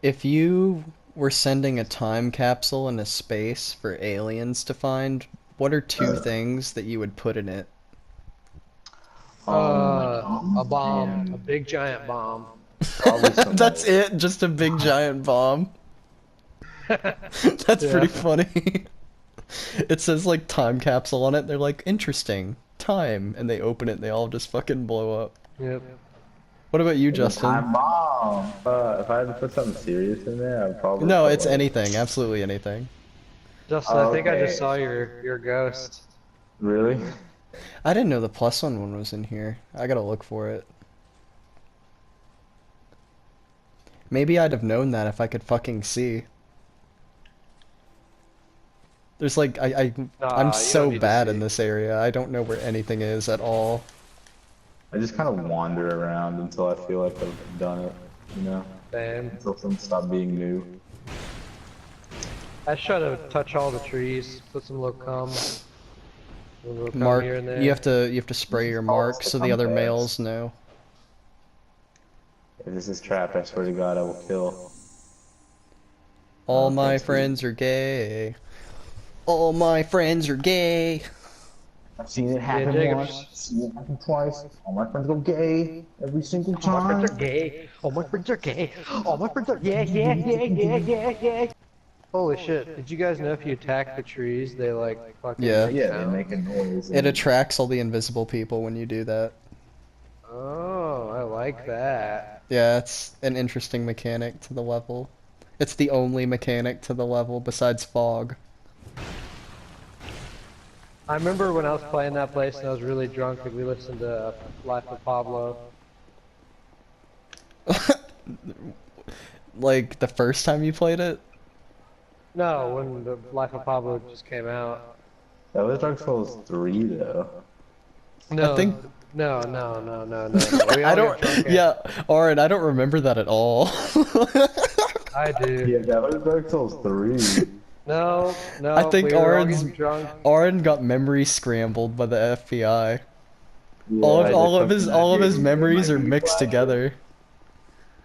If you were sending a time capsule into space for aliens to find, what are two things that you would put in it? A bomb, a And big giant bomb. probably some That's like it? Just a big giant bomb? That's pretty Yeah. funny. It says like time capsule on it. They're like, interesting. Time. And they open it and they all just fucking blow up. Yep. What about you, a Justin? time bomb. If I had to put something serious in there, I'd probably No, put it's like. anything. Absolutely anything. Justin, I Oh, think I just okay. saw your ghost. Really? I didn't know the +1 was in here. I gotta look for it. Maybe I'd have known that if I could fucking see. There's like I'm Nah, you don't so need to bad in see. this area. I don't know where anything is at all. I just kind of wander around until I feel like I've done it, you know? Same. Until things stop being new. I try to touch all the trees, put some little little cum Mark, here and there. you have to spray your All mark this to so the come other fast. males know. If this is trapped, I swear to God, I will kill. All my Thanks, dude. friends are gay. All my friends are gay. I've seen it Yeah, happen once, Jacobs. seen it happen twice. All my friends go gay every single All my friends time. are gay. All my friends are gay. All my friends are yeah. Holy shit! Did you guys know if you attack the trees, they like fucking Yeah. make Yeah, they sound? make a noise It and attracts all the invisible people when you do that. Oh, I like that. Yeah, it's an interesting mechanic to the level. It's the only mechanic to the level besides fog. I remember when I was playing that place and I was really drunk and we listened to Life of Pablo. Like the first time you played it? No, when the Life of Pablo just came out. that was Dark Souls 3 though. I No, think no. We I all don't get drunk at. yeah, Ahren, I don't remember that at all. I do. Yeah, that was Dark Souls 3. I No, think we were all getting Aren's drunk. Ahren got memory scrambled by the FBI. Yeah, All I of did all of his something that all of his gave me memories are MIB mixed flashback. together.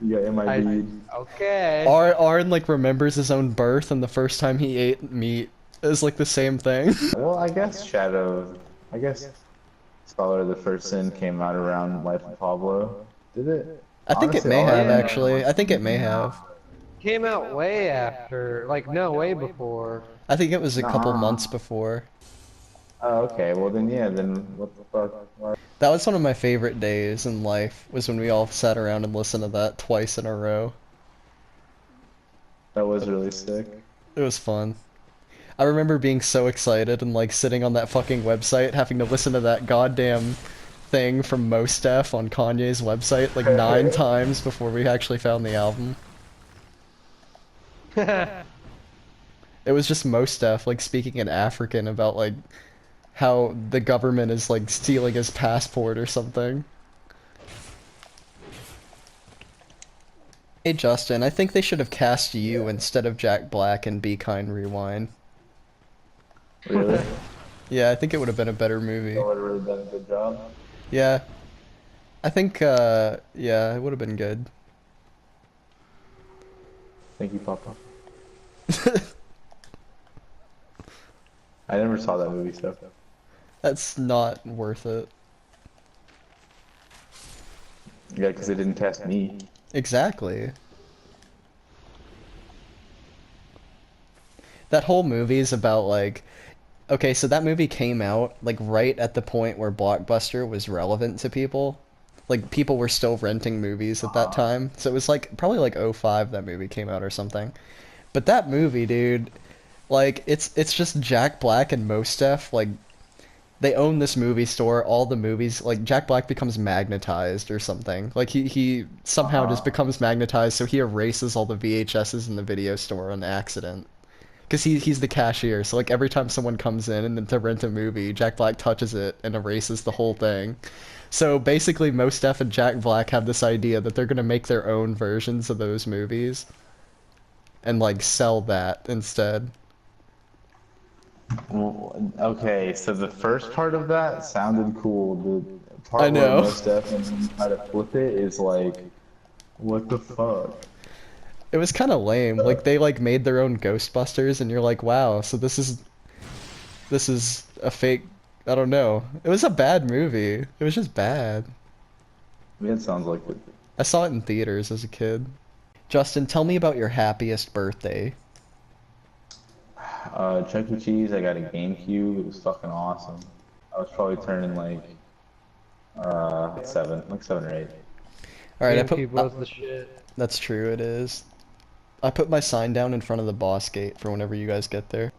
You got I MIB. okay. Ahren like remembers his own birth and the first time he ate meat is like the same thing. Well, I guess I guess Scholar of the First Sin came out around Life of Pablo. Did it? I think it Honestly, may all I have Yeah, remember actually. was I think when it it may came have. out. came out way after. Like no, way before. I think it was a couple months Nuh-uh. before. Oh, okay. Well, then yeah. Then what the fuck? Why- That was one of my favorite days in life, was when we all sat around and listened to that twice in a row. That was really sick. It was fun. I remember being so excited and like sitting on that fucking website having to listen to that goddamn thing from Mos Def on Kanye's website like 9 times before we actually found the album. It was just Mos Def like speaking in African about like how the government is like stealing his passport or something. Hey Justin, I think they should have cast you Yeah. instead of Jack Black in Be Kind Rewind. Really? Yeah, I think it would have been a better That movie. would have really done a good job. Yeah, I think yeah, it would have been good. Thank you, Papa. I never saw that movie, so. That's not worth it. Yeah, because they didn't cast me. Exactly. That whole movie is about like, okay, so that movie came out like right at the point where Blockbuster was relevant to people. Like people were still renting movies at that time. So it was like probably like '05 that movie came out or something. But that movie, dude, like it's just Jack Black and Mos Def, like they own this movie store, all the movies, like Jack Black becomes magnetized or something. Like he somehow just Uh-huh. becomes magnetized, so he erases all the VHSs in the video store on accident. Because he's the cashier, so like every time someone comes in and then to rent a movie, Jack Black touches it and erases the whole thing. So basically, Mos Def and Jack Black have this idea that they're gonna make their own versions of those movies and like sell that instead. Well, okay, so the first part of that sounded cool. The I part where know. most definitely try to flip it is like, what the fuck? It was kind of lame. Like they like made their own Ghostbusters, and you're like, wow. So this is a fake. I don't know. It was a bad movie. It was just bad. I mean, it sounds like it. I saw it in theaters as a kid. Justin, tell me about your happiest birthday. Chuck E. Cheese, I got a GameCube. It was fucking awesome. I was probably turning like 7 or 8. All right, GameCube was the shit. that's true. It is. I put my sign down in front of the boss gate for whenever you guys get there.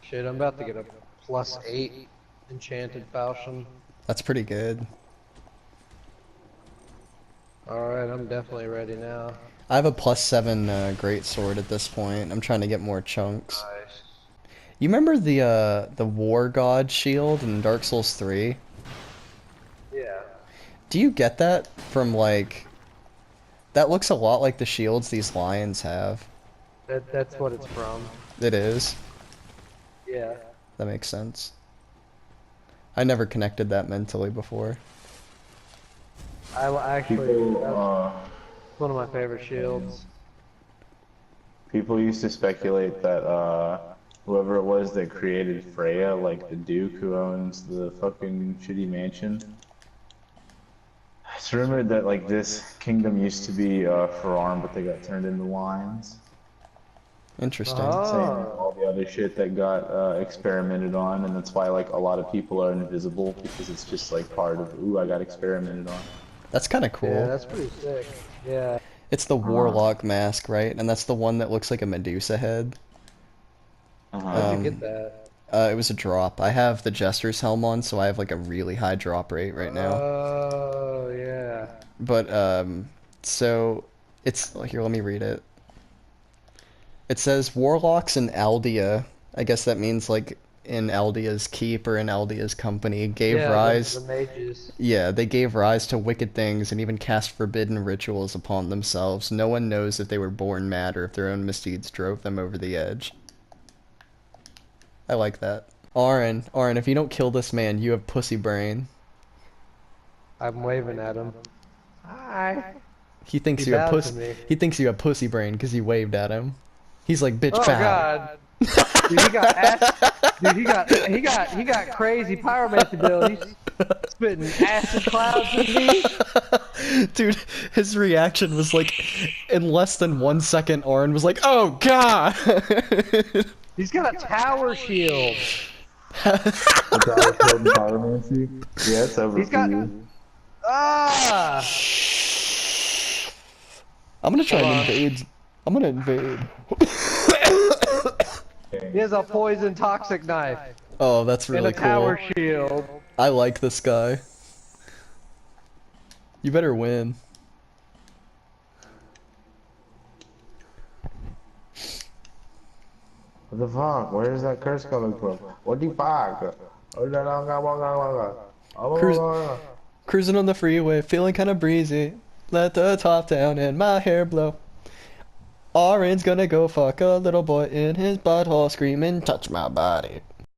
Shit, I'm about to get a +8 enchanted falchion. That's pretty good. Alright, I'm definitely ready now. I have a +7 great sword at this point. I'm trying to get more chunks. Nice. You remember the War God shield in Dark Souls 3? Yeah. Do you get that from like? That looks a lot like the shields these lions have. That's what it's from. It is. Yeah. That makes sense. I never connected that mentally before. Actually, People, that's one of my favorite shields. people used to speculate that whoever it was that created Freya, like the Duke who owns the fucking shitty mansion. It's rumored that like this kingdom used to be Faran, but they got turned into lions. Interesting. Same Oh. with all the other shit that got experimented on, and that's why like a lot of people are invisible because it's just like part of I got experimented on. That's kind of cool. Yeah, that's pretty sick. Yeah. It's the Warlock mask, right? And that's the one that looks like a Medusa head. How'd you get that? It was a drop. I have the Jester's helm on, so I have like a really high drop rate right now. Oh, yeah. But so it's here. Let me read it. It says warlocks in Aldea. I guess that means like in Aldea's keep or in Aldea's company gave Yeah, rise. the mages. Yeah, they gave rise to wicked things and even cast forbidden rituals upon themselves. No one knows if they were born mad or if their own misdeeds drove them over the edge. I like that. Ahren, if you don't kill this man, you have pussy brain. I'm waving at him. Hi. He thinks He you have bowed to pussy. me. He thinks you have pussy brain because you waved at him. He's like, bitch, Oh bow. God. Dude, he got acid. Dude, he got crazy pyromancy abilities. Spitting acid clouds at me. Dude, his reaction was like, in less than 1 second, Ahren was like, oh god! He's got a tower shield. The tower shield and pyromancy? Yeah, it's over He's for got- you. Ah! I'm gonna try Hold and on. invade. I'm gonna invade. He has a poison toxic knife Oh, that's and really a tower cool. shield. I like this guy. You better win. What the fuck? Where is that curse coming from? What the fuck? Cruising on the freeway, feeling kinda breezy. Let the top down and my hair blow. Ahren's gonna go fuck a little boy in his butthole, screaming, touch my body.